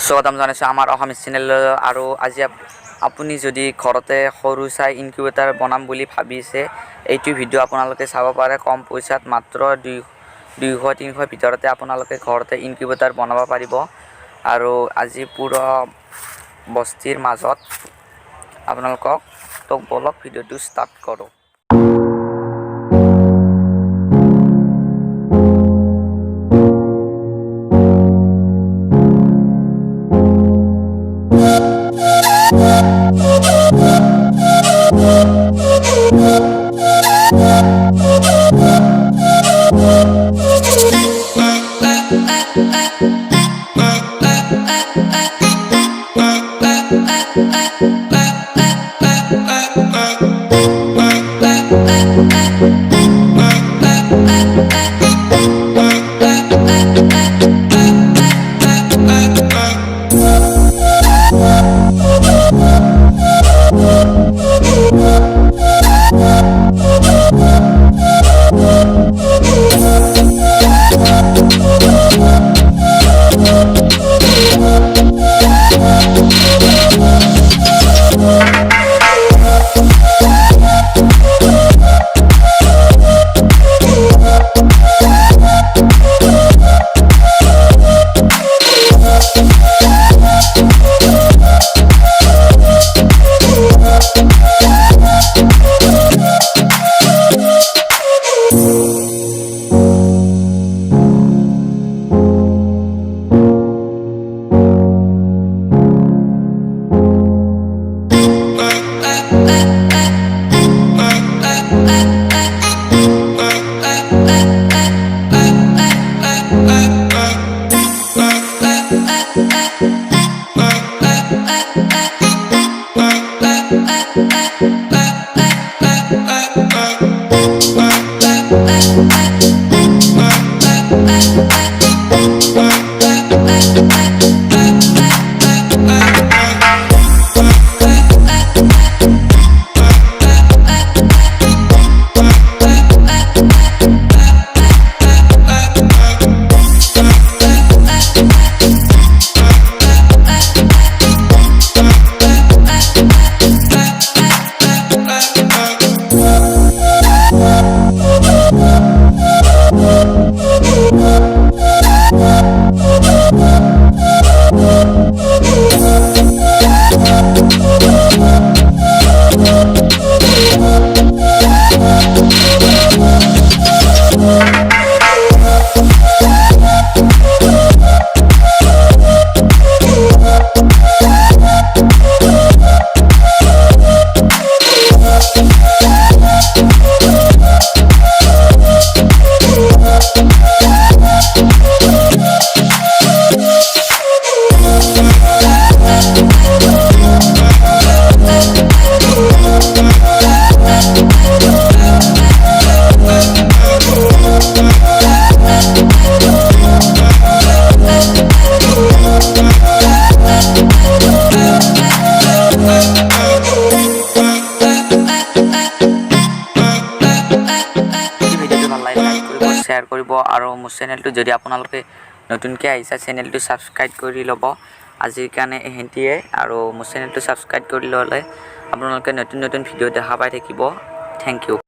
স্বাগতম জানাইছোঁ আমাৰ অসমীয়া চেনেল আৰু আজি আপুনি যদি ঘৰতে সৰু চাই ইনকিউবেটাৰ বনাম বুলি ভাবিছে এইটো ভিডিঅ' আপোনালোকে চাব পাৰে। কম পইচাত মাত্ৰ 200-300 ভিতৰতে আপোনালোকে ঘৰতে ইনকিউবেটাৰ বনাব পাৰিব। আৰু আজি পুৰা বস্তিৰ মাজত আপোনালোকক বলক ভিডিঅ'টো ষ্টাৰ্ট কৰোঁ। শ্বেয়াৰ কৰিব আৰু মোৰ চেনেলটো যদি আপোনালোকে নতুনকৈ আহিছে চেনেলটো ছাবস্ক্ৰাইব কৰি ল'ব। আজিৰ কাৰণে এহেঁতিয়ে আৰু মোৰ চেনেলটো ছাবস্ক্ৰাইব কৰি ল'লে আপোনালোকে নতুন ভিডিঅ' দেখা পাই থাকিব। Thank you.